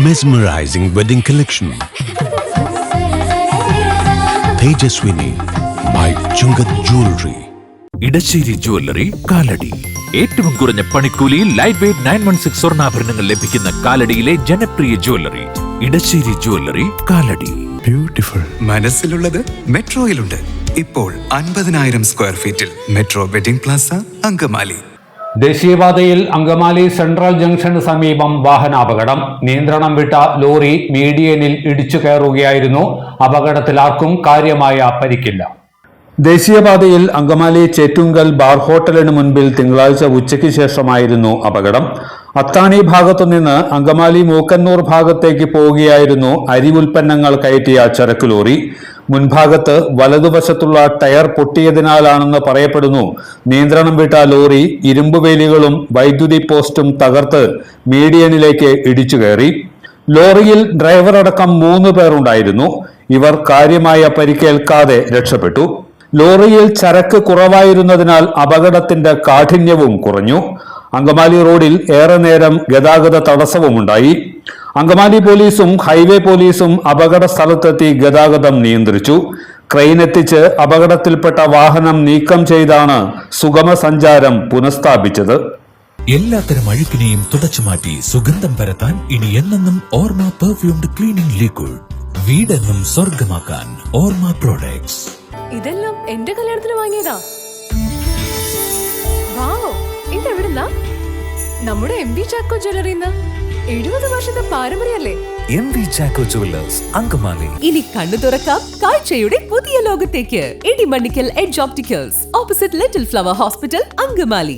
Mesmerizing wedding collection. Tejaswini by Chungat Jewelry. Edasseri jewellery Kalady. ഏറ്റവും കുറഞ്ഞ പണിക്കൂലിയിൽ ലൈറ്റ് വെയ്റ്റ് 916 സ്വർണ്ണാഭരണങ്ങൾ ലഭിക്കുന്ന കാലടിയിലെ ജനപ്രിയ jewellery Edasseri jewellery Kalady. Beautiful. മനസ്സിലുള്ളത് മെട്രോയിലുണ്ട്. ഇപ്പോൾ 50,000 സ്ക്വയർ ഫീറ്റിൽ മെട്രോ വെഡിംഗ് പ്ലാസ അങ്കമാലി. ദേശീയപാതയിൽ അങ്കമാലി സെൻട്രൽ ജംഗ്ഷന് സമീപം വാഹനാപകടം. നിയന്ത്രണം വിട്ട ലോറി മീഡിയനിൽ ഇടിച്ചു കയറുകയായിരുന്നു. അപകടത്തിൽ ആർക്കും കാര്യമായ പരിക്കില്ല. ദേശീയപാതയിൽ അങ്കമാലി ചേറ്റുങ്കൽ ബാർ ഹോട്ടലിന് മുൻപിൽ തിങ്കളാഴ്ച ഉച്ചയ്ക്ക് ശേഷമായിരുന്നു അപകടം. അത്താണി ഭാഗത്തുനിന്ന് അങ്കമാലി മൂക്കന്നൂർ ഭാഗത്തേക്ക് പോവുകയായിരുന്നു അരി ഉൽപ്പന്നങ്ങൾ കയറ്റിയ ചരക്ക് ലോറി. മുൻഭാഗത്ത് വലതുവശത്തുള്ള ടയർ പൊട്ടിയതിനാലാണെന്ന് പറയപ്പെടുന്നു. നിയന്ത്രണം വിട്ട ലോറി ഇരുമ്പുവേലികളും വൈദ്യുതി പോസ്റ്റും തകർത്ത് മീഡിയനിലേക്ക് ഇടിച്ചു കയറി. ലോറിയിൽ ഡ്രൈവറടക്കം 3 പേർ ഉണ്ടായിരുന്നു. ഇവർ കാര്യമായ പരിക്കേൽക്കാതെ രക്ഷപ്പെട്ടു. ലോറിയിൽ ചരക്ക് കുറവായിരുന്നതിനാൽ അപകടത്തിന്റെ കാഠിന്യവും കുറഞ്ഞു. അങ്കമാലി റോഡിൽ ഏറെ നേരം ഗതാഗത തടസ്സവുമുണ്ടായി. അങ്കമാലി പോലീസും ഹൈവേ പോലീസും അപകട സ്ഥലത്തെത്തി ഗതാഗതം നിയന്ത്രിച്ചു. ക്രെയിൻ എത്തിച്ച് അപകടത്തിൽപ്പെട്ട വാഹനം നീക്കം ചെയ്താണ് സുഗമ സഞ്ചാരം പുനഃസ്ഥാപിച്ചത്. എല്ലാത്തരം അഴുക്കിനെയും തുടച്ചുമാറ്റി സുഗന്ധം പരത്താൻ ഇനി എന്നെന്നും ഓർമ്മ പെർഫ്യൂംഡ് ക്ലീനിംഗ് ലിക്വിഡ്. വീടെന്നും സ്വർഗമാക്കാൻ ഓർമ്മ പ്രോഡക്ട്സ്. ഇതെല്ലാം എന്റെ കല്യാണത്തിന് വാങ്ങിയതാ. വാവ്, ഇതെവിടുന്നാ? നമ്മുടെ MV ചാക്കോ ജ്വല്ലറിന്ന്. 70 വർഷത്തെ പാരമ്പര്യല്ലേ. MV Chacko jewellers Angamaly. ഇനി കണ്ണു തുറക്കാം കാഴ്ചയുടെ പുതിയ ലോകത്തേക്ക്. Idimannickal edge opticals, opposite little flower hospital, Angamaly.